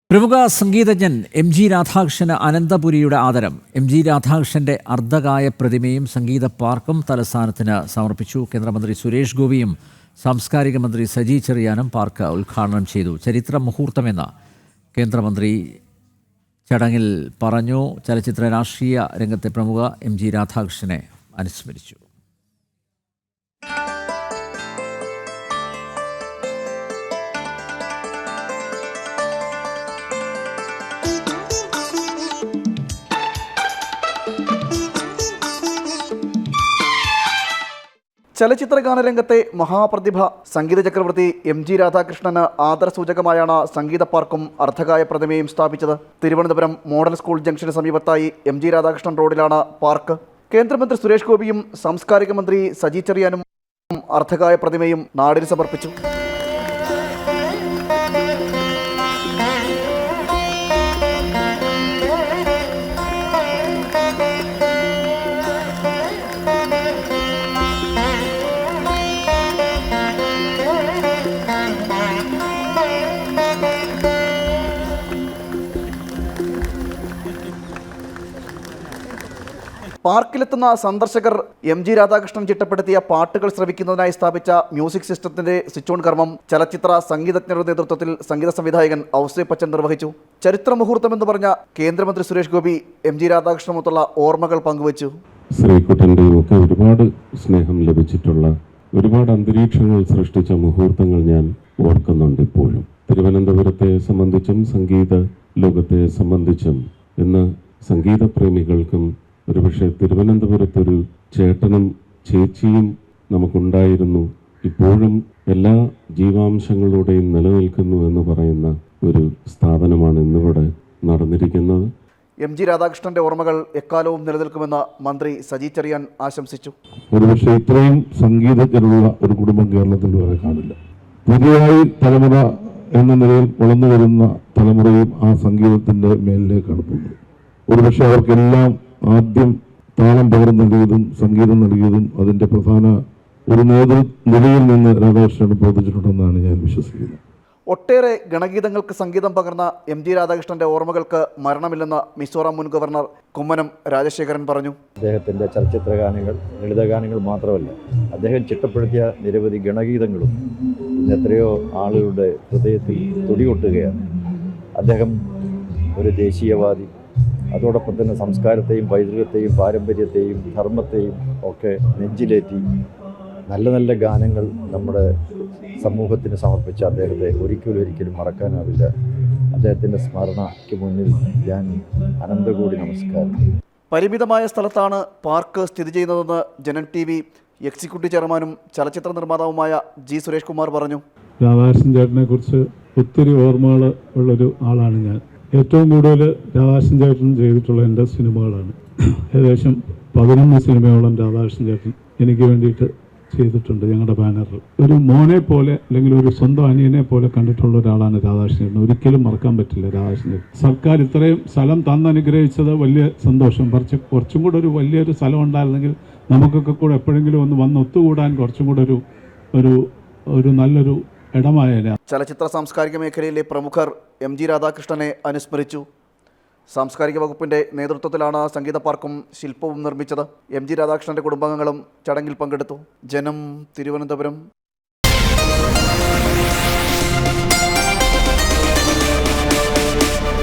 പ്രമുഖ സംഗീതജ്ഞൻ എം.ജി. രാധാകൃഷ്ണന് അനന്തപുരിയുടെ ആദരം. എം.ജി. രാധാകൃഷ്ണന്റെ അർദ്ധകായ പ്രതിമയും സംഗീത പാർക്കും തലസ്ഥാനത്തിന് സമർപ്പിച്ചു. കേന്ദ്രമന്ത്രി സുരേഷ് ഗോപിയും സാംസ്കാരിക മന്ത്രി സജി ചെറിയാനും പാർക്ക് ഉദ്ഘാടനം ചെയ്തു. ചരിത്ര മുഹൂർത്തമെന്ന് കേന്ദ്രമന്ത്രി ചടങ്ങിൽ പറഞ്ഞു. ചലച്ചിത്ര രാഷ്ട്രീയ രംഗത്തെ പ്രമുഖ എം.ജി. രാധാകൃഷ്ണനെ അനുസ്മരിച്ചു. ചലച്ചിത്രഗാനരംഗത്തെ മഹാപ്രതിഭ സംഗീത ചക്രവർത്തി എം.ജി. രാധാകൃഷ്ണന് ആദരസൂചകമായാണ് സംഗീത പാർക്കും അർദ്ധകായ പ്രതിമയും സ്ഥാപിച്ചത്. തിരുവനന്തപുരം മോഡൽ സ്കൂൾ ജംഗ്ഷന് സമീപത്തായി എം.ജി. രാധാകൃഷ്ണൻ റോഡിലാണ് പാർക്ക്. കേന്ദ്രമന്ത്രി സുരേഷ് ഗോപിയും സാംസ്കാരിക മന്ത്രി സജി ചെറിയാനും അർദ്ധകായ പ്രതിമയും നാടിന് സമർപ്പിച്ചു. പാർക്കിലെത്തുന്ന സന്ദർശകർ എം.ജി. രാധാകൃഷ്ണൻ ചിട്ടപ്പെടുത്തിയ പാട്ടുകൾ ശ്രവിക്കുന്നതിനായി സ്ഥാപിച്ച മ്യൂസിക് സിസ്റ്റത്തിന്റെ സ്വിച്ച് ഓൺ കർമ്മം ചലച്ചിത്ര സംഗീതജ്ഞരുടെ നേതൃത്വത്തിൽ സംഗീത സംവിധായകൻ ഔസേപ്പച്ചൻ നിർവഹിച്ചു. ചരിത്ര മുഹൂർത്തമെന്ന് പറഞ്ഞ കേന്ദ്രമന്ത്രി സുരേഷ് ഗോപി എം.ജി. രാധാകൃഷ്ണനൊത്തുള്ള ഓർമ്മകൾ പങ്കുവച്ചു. ശ്രീകുട്ടൻ്റെയും ഒക്കെ ഒരുപാട് സ്നേഹം ലഭിച്ചിട്ടുള്ള ഒരുപാട് അന്തരീക്ഷങ്ങൾ സൃഷ്ടിച്ച മുഹൂർത്തങ്ങൾ ഞാൻ ഓർക്കുന്നുണ്ട് ഇപ്പോഴും. തിരുവനന്തപുരത്തെ സംബന്ധിച്ചും സംഗീത ലോകത്തെ സംബന്ധിച്ചും ഇന്ന് സംഗീത പ്രേമികൾക്കും ഒരുപക്ഷെ തിരുവനന്തപുരത്തൊരു ചേട്ടനും ചേച്ചിയും നമുക്കുണ്ടായിരുന്നു, ഇപ്പോഴും എല്ലാ ജീവാംശങ്ങളോടെയും നിലനിൽക്കുന്നു എന്ന് പറയുന്ന ഒരു സ്ഥാപനമാണ് ഇന്നിവിടെ നടന്നിരിക്കുന്നത്. എം.ജി. രാധാകൃഷ്ണന്റെ ഓർമ്മകൾ എക്കാലവും നിലനിൽക്കുമെന്ന് മന്ത്രി സജി ചെറിയാൻ ആശംസിച്ചു. ഒരുപക്ഷെ ഇത്രയും സംഗീതജ്ഞരുള്ള ഒരു കുടുംബം കേരളത്തിൽ വരെ കാണില്ല. പുതിയതായി തലമുറ എന്ന നിലയിൽ വളർന്നു വരുന്ന തലമുറയും ആ സംഗീതത്തിന്റെ മേലിലേക്കാണ് പോകുന്നത്. ഒരുപക്ഷെ അവർക്കെല്ലാം ആദ്യം താളം പകർന്നു നൽകിയതും സംഗീതം നൽകിയതും അതിൻ്റെ പ്രധാന ഒരു നിലയിൽ നിന്ന് രാധാകൃഷ്ണൻ പ്രവർത്തിച്ചിട്ടുണ്ടെന്നാണ് ഞാൻ വിശ്വസിക്കുന്നത്. ഒട്ടേറെ ഗണഗീതങ്ങൾക്ക് സംഗീതം പകർന്ന എം.ജി. രാധാകൃഷ്ണന്റെ ഓർമ്മകൾക്ക് മരണമില്ലെന്ന് മിസോറാം മുൻ ഗവർണർ കുമ്മനം രാജശേഖരൻ പറഞ്ഞു. അദ്ദേഹത്തിൻ്റെ ചലച്ചിത്രഗാനങ്ങൾ ലളിതഗാനങ്ങൾ മാത്രമല്ല, അദ്ദേഹം ചിട്ടപ്പെടുത്തിയ നിരവധി ഗണഗീതങ്ങളും ഇന്ന് എത്രയോ ആളുകളുടെ ഹൃദയത്തിൽ തുടികൊട്ടുകയാണ്. അദ്ദേഹം ഒരു ദേശീയവാദി, അതോടൊപ്പം തന്നെ സംസ്കാരത്തെയും പൈതൃകത്തെയും പാരമ്പര്യത്തെയും ധർമ്മത്തെയും ഒക്കെ നെഞ്ചിലേറ്റി നല്ല നല്ല ഗാനങ്ങൾ നമ്മുടെ സമൂഹത്തിന് സമർപ്പിച്ച അദ്ദേഹത്തെ ഒരിക്കലും മറക്കാനാവില്ല. അദ്ദേഹത്തിൻ്റെ സ്മരണയ്ക്ക് മുന്നിൽ ഞാൻ അനന്തകോടി നമസ്കാരം. പരിമിതമായ സ്ഥലത്താണ് പാർക്ക് സ്ഥിതി ചെയ്യുന്നതെന്ന് ജനൻ TV എക്സിക്യൂട്ടീവ് ചെയർമാനും ചലച്ചിത്ര നിർമ്മാതാവുമായ ജി സുരേഷ് കുമാർ പറഞ്ഞു. രാധാകൃഷ്ണൻ ചേട്ടനെ കുറിച്ച് ഒത്തിരി ഓർമ്മകൾ ഉള്ളൊരു ആളാണ് ഞാൻ. ഏറ്റവും കൂടുതൽ രാധാകൃഷ്ണൻ ചേട്ടൻ ചെയ്തിട്ടുള്ള എൻ്റെ സിനിമകളാണ്. ഏകദേശം 11 സിനിമയോളം രാധാകൃഷ്ണൻ ചേട്ടൻ എനിക്ക് വേണ്ടിയിട്ട് ചെയ്തിട്ടുണ്ട്. ഞങ്ങളുടെ ബാനറിൽ ഒരു മോനെ പോലെ അല്ലെങ്കിൽ ഒരു സ്വന്തം അനിയനെ പോലെ കണ്ടിട്ടുള്ള ഒരാളാണ് രാധാകൃഷ്ണൻ ചേട്ടൻ. ഒരിക്കലും മറക്കാൻ പറ്റില്ല രാധാകൃഷ്ണൻ ചേട്ടൻ. സർക്കാർ ഇത്രയും സ്ഥലം തന്നനുഗ്രഹിച്ചത് വലിയ സന്തോഷം. കുറച്ചും കൂടെ ഒരു വലിയൊരു സ്ഥലം ഉണ്ടായിരുന്നെങ്കിൽ നമുക്കൊക്കെ കൂടെ എപ്പോഴെങ്കിലും വന്ന് ഒത്തുകൂടാൻ കുറച്ചും കൂടെ ഒരു നല്ലൊരു ഇടമായേനെ. ചലച്ചിത്ര സാംസ്കാരിക മേഖലയിലെ പ്രമുഖർ എം.ജി. രാധാകൃഷ്ണനെ അനുസ്മരിച്ചു. സാംസ്കാരിക വകുപ്പിന്റെ നേതൃത്വത്തിലാണ് സംഗീത പാർക്കും ശില്പവും നിർമ്മിച്ചത്. എം.ജി. രാധാകൃഷ്ണന്റെ കുടുംബാംഗങ്ങളും ചടങ്ങിൽ പങ്കെടുത്തു. ജനം, തിരുവനന്തപുരം.